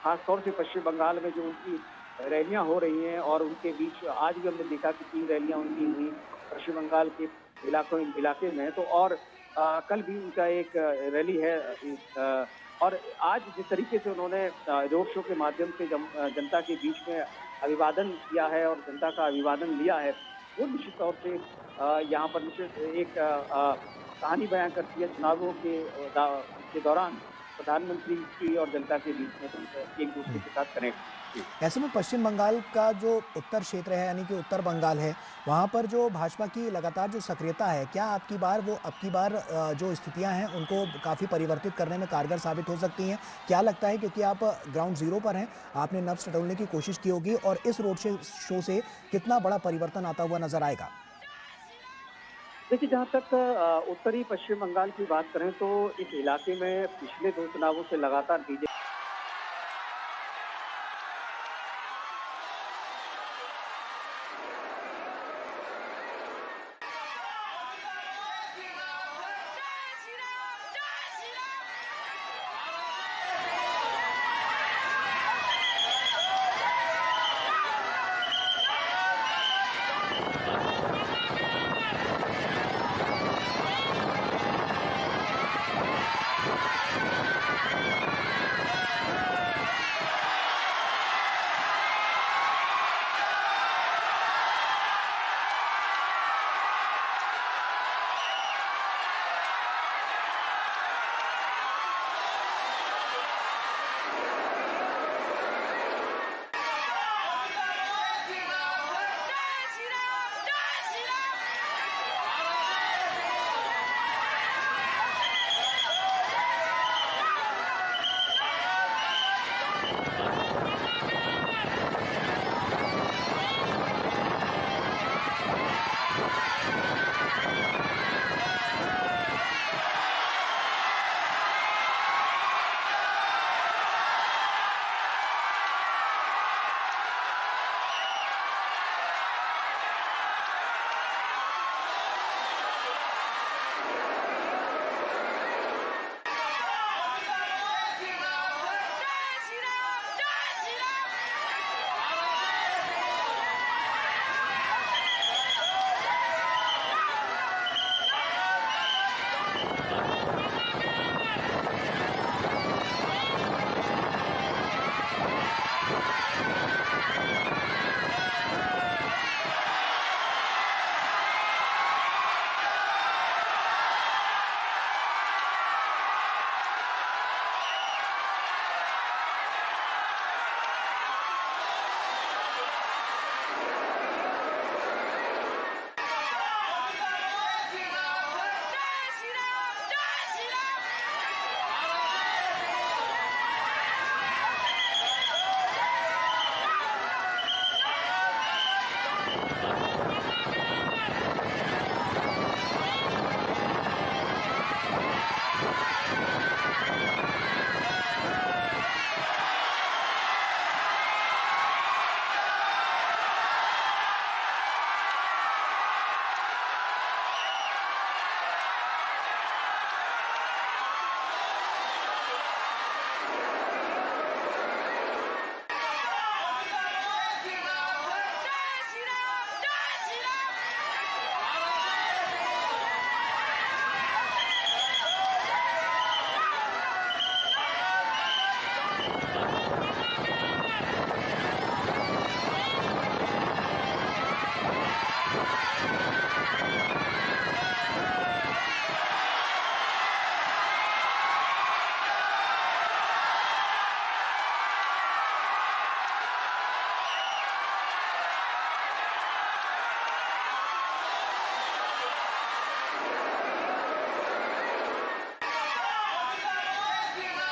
खास तौर से पश्चिम बंगाल में जो उनकी रैलियां हो रही हैं और उनके बीच आज भी हमने देखा कि 3 रैलियां उनकी हुई पश्चिम बंगाल के इलाके में। तो और कल भी उनका एक रैली है और आज जिस तरीके से उन्होंने रोड शो के माध्यम से जनता के बीच में अभिवादन किया है और जनता का अभिवादन लिया है, वो निश्चित तौर से यहाँ पर निश्चित एक कहानी बयां करती है चुनावों के दौरान प्रधानमंत्री की और जनता के बीच में एक दूसरे के साथ कनेक्ट। जी। ऐसे में पश्चिम बंगाल का जो उत्तर क्षेत्र है यानी कि उत्तर बंगाल है, वहां पर जो भाजपा की लगातार जो सक्रियता है, क्या अब की बार जो स्थितियां हैं उनको काफी परिवर्तित करने में कारगर साबित हो सकती हैं? क्या लगता है, क्योंकि आप ग्राउंड जीरो पर हैं, आपने नब्ज टटोलने की कोशिश की होगी और इस शो से कितना बड़ा परिवर्तन आता हुआ नजर आएगा? देखिए, जहाँ तक उत्तरी पश्चिम बंगाल की बात करें तो इस इलाके में पिछले 2 चुनावों से लगातार बीजेपी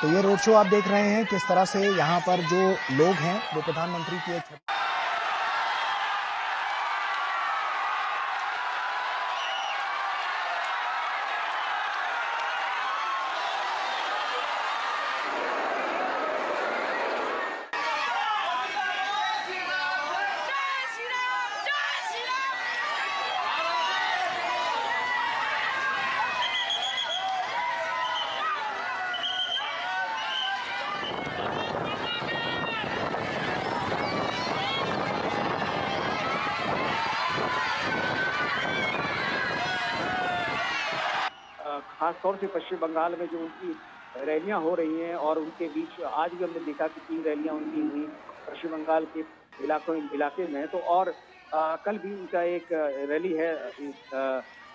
तो ये रोड शो आप देख रहे हैं किस तरह से यहाँ पर जो लोग हैं वो प्रधानमंत्री की एक खास तौर से पश्चिम बंगाल में जो उनकी रैलियां हो रही हैं और उनके बीच आज भी हमने देखा कि 3 रैलियां उनकी हुई पश्चिम बंगाल के इलाके में। तो और कल भी उनका एक रैली है।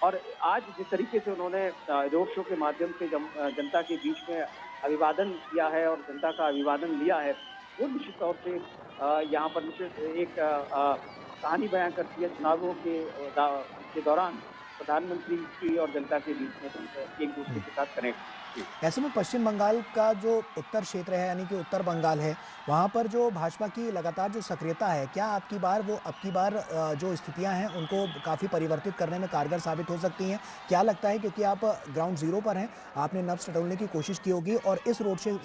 और आज जिस तरीके से उन्होंने रोड शो के माध्यम से जनता के बीच में अभिवादन किया है और जनता का अभिवादन लिया है, वो निश्चित तौर से यहाँ पर निश्चित एक कहानी बयां करती है चुनावों के दौरान प्रधानमंत्री की और जनता के बीच में एक दूसरे जी। के साथ कनेक्ट। जी। ऐसे में पश्चिम बंगाल का जो उत्तर क्षेत्र है यानी कि उत्तर बंगाल है, वहाँ पर जो भाजपा की लगातार जो सक्रियता है, क्या आपकी बार वो अब की बार जो स्थितियां हैं उनको काफ़ी परिवर्तित करने में कारगर साबित हो सकती हैं? क्या लगता है, क्योंकि आप ग्राउंड ज़ीरो पर हैं, आपने नब्ज़ टटोलने की कोशिश की होगी और इस रोड से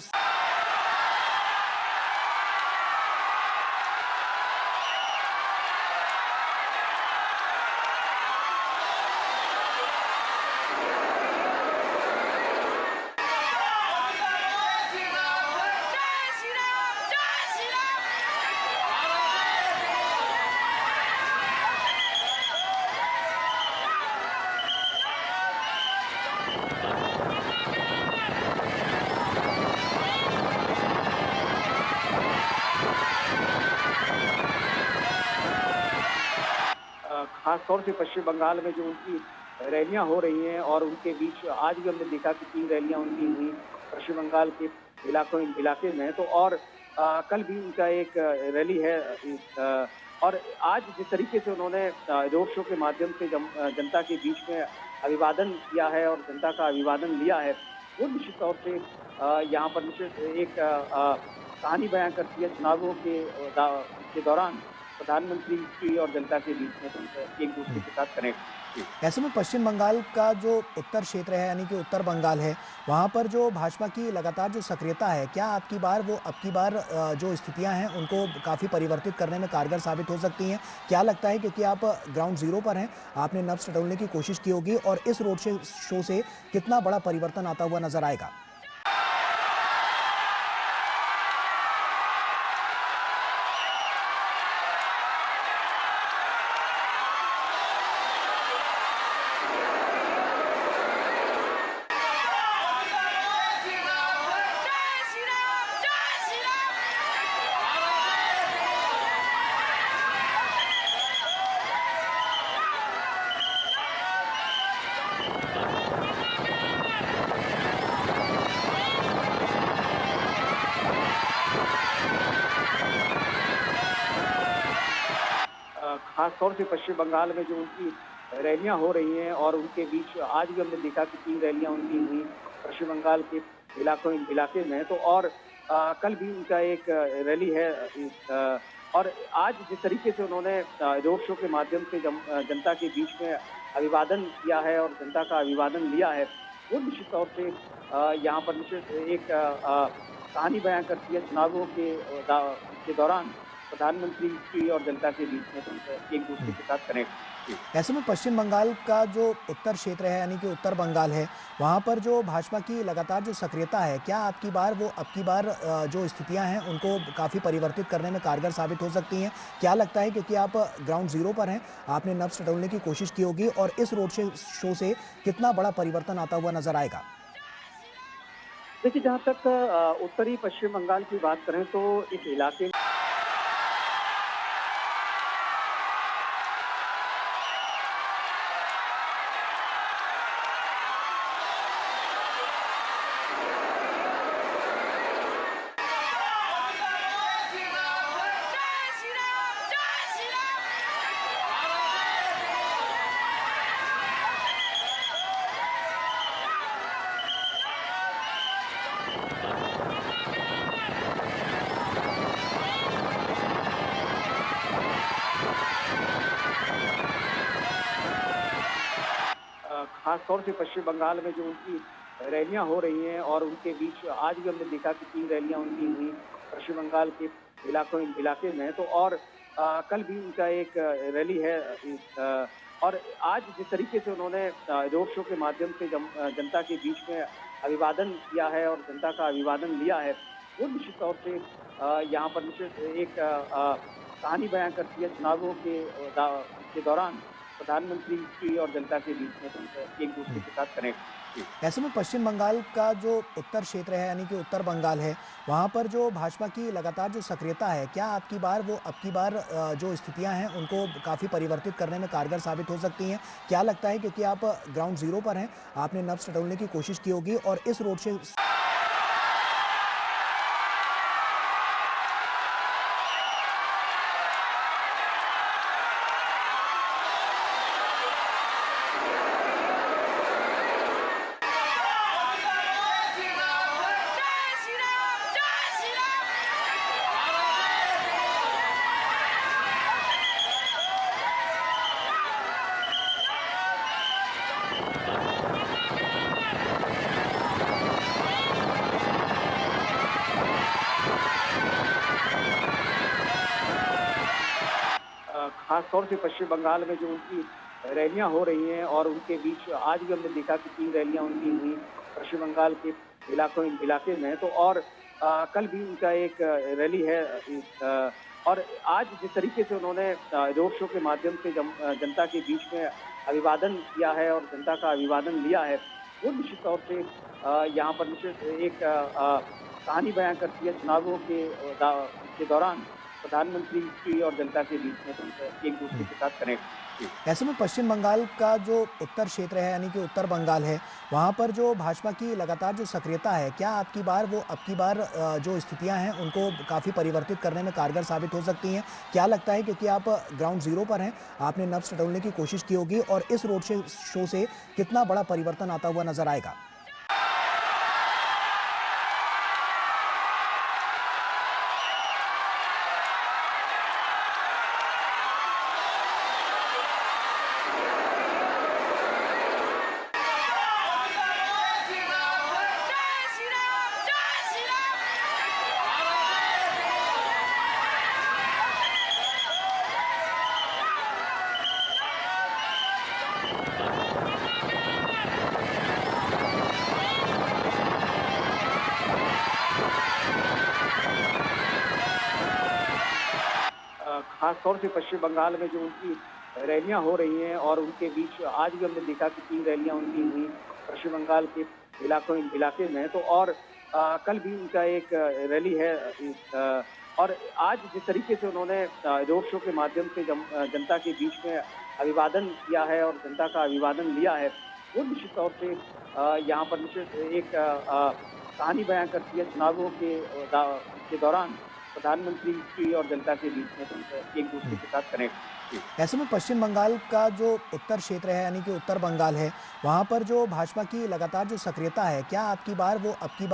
खास तौर से पश्चिम बंगाल में जो उनकी रैलियां हो रही हैं और उनके बीच आज भी हमने देखा कि 3 रैलियां उनकी हुई पश्चिम बंगाल के इलाके में। तो और कल भी उनका एक रैली है। और आज जिस तरीके से उन्होंने रोड शो के माध्यम से जनता के बीच में अभिवादन किया है और जनता का अभिवादन लिया है, वो निश्चित तौर से यहाँ पर निश्चित एक कहानी बयां करती है चुनावों के दौरान प्रधानमंत्री की और जनता के बीच में एक दूसरे जी। के साथ कनेक्ट। जी। ऐसे में पश्चिम बंगाल का जो उत्तर क्षेत्र है यानी कि उत्तर बंगाल है, वहाँ पर जो भाजपा की लगातार जो सक्रियता है, क्या आपकी बार वो अब की बार जो स्थितियां हैं उनको काफ़ी परिवर्तित करने में कारगर साबित हो सकती हैं? क्या लगता है, क्योंकि आप ग्राउंड ज़ीरो पर हैं, आपने नब्ज़ टटोलने की कोशिश की होगी और इस रोड से शो से कितना बड़ा परिवर्तन आता हुआ नजर आएगा? खास तौर से पश्चिम बंगाल में जो उनकी रैलियां हो रही हैं और उनके बीच आज भी हमने देखा कि 3 रैलियां उनकी हुई पश्चिम बंगाल के इलाके में। तो और कल भी उनका एक रैली है। और आज जिस तरीके से उन्होंने रोड शो के माध्यम से जनता के बीच में अभिवादन किया है और जनता का अभिवादन लिया है, वो निश्चित तौर से यहाँ पर निश्चित एक कहानी बयां करती है चुनावों के दौरान प्रधानमंत्री की और जनता के बीच में एक दूसरे जी। के साथ कनेक्ट। जी। ऐसे में पश्चिम बंगाल का जो उत्तर क्षेत्र है यानी कि उत्तर बंगाल है, वहाँ पर जो भाजपा की लगातार जो सक्रियता है, क्या आपकी बार वो अब की बार जो स्थितियां हैं उनको काफ़ी परिवर्तित करने में कारगर साबित हो सकती हैं? क्या लगता है, क्योंकि आप ग्राउंड ज़ीरो पर हैं, आपने नब्ज़ टटोलने की कोशिश की होगी और इस रोड से शो से कितना बड़ा परिवर्तन आता हुआ नजर आएगा? देखिए, जहाँ तक उत्तरी पश्चिम बंगाल की बात करें तो इस इलाके खास तौर से पश्चिम बंगाल में जो उनकी रैलियां हो रही हैं और उनके बीच आज भी हमने देखा कि 3 रैलियां उनकी हुई पश्चिम बंगाल के इलाके में। तो और कल भी उनका एक रैली है। और आज जिस तरीके से उन्होंने रोड शो के माध्यम से जनता के बीच में अभिवादन किया है और जनता का अभिवादन लिया है, वो निश्चित तौर से यहाँ पर निश्चित एक कहानी बयां करती है चुनावों के दौरान प्रधानमंत्री की और जनता के बीच में एक दूसरे के साथ कनेक्ट। जी। ऐसे में पश्चिम बंगाल का जो उत्तर क्षेत्र है यानी कि उत्तर बंगाल है, वहाँ पर जो भाजपा की लगातार जो सक्रियता है, क्या आपकी बार वो अब की बार जो स्थितियाँ हैं उनको काफ़ी परिवर्तित करने में कारगर साबित हो सकती हैं? क्या लगता है क्योंकि आप ग्राउंड ज़ीरो पर हैं, आपने नब्ज़ टटोलने की कोशिश की होगी और इस रोड से खास तौर से पश्चिम बंगाल में जो उनकी रैलियां हो रही हैं और उनके बीच आज भी हमने देखा कि 3 रैलियां उनकी हुई पश्चिम बंगाल के इलाके में। तो और कल भी उनका एक रैली है। और आज जिस तरीके से उन्होंने रोड शो के माध्यम से जनता के बीच में अभिवादन किया है और जनता का अभिवादन लिया है, वो निश्चित तौर से यहाँ पर निश्चित एक कहानी बयां करती है चुनावों के दौरान प्रधानमंत्री की और जनता के बीच में एक दूसरे के साथ कनेक्ट। जी। ऐसे में पश्चिम बंगाल का जो उत्तर क्षेत्र है यानी कि उत्तर बंगाल है, वहाँ पर जो भाजपा की लगातार जो सक्रियता है, क्या आपकी बार वो अब की बार जो स्थितियाँ हैं उनको काफ़ी परिवर्तित करने में कारगर साबित हो सकती हैं? क्या लगता है क्योंकि आप ग्राउंड ज़ीरो पर हैं, आपने नब्ज़ टटोलने की कोशिश की होगी और इस रोड शो से कितना बड़ा परिवर्तन आता हुआ नज़र आएगा? खास तौर से पश्चिम बंगाल में जो उनकी रैलियां हो रही हैं और उनके बीच आज भी हमने देखा कि 3 रैलियां उनकी हुई पश्चिम बंगाल के इलाके में। तो और कल भी उनका एक रैली है। और आज जिस तरीके से उन्होंने रोड शो के माध्यम से जनता के बीच में अभिवादन किया है और जनता का अभिवादन लिया है, वो निश्चित तौर से यहाँ पर निश्चित एक कहानी बयां करती है चुनावों के दौरान प्रधानमंत्री की और जनता के बीच में एक दूसरे के साथ कनेक्ट। जी। ऐसे में पश्चिम बंगाल का जो उत्तर क्षेत्र है यानी कि उत्तर बंगाल है, वहाँ पर जो भाजपा की लगातार जो सक्रियता है, क्या आपकी बार वो अब की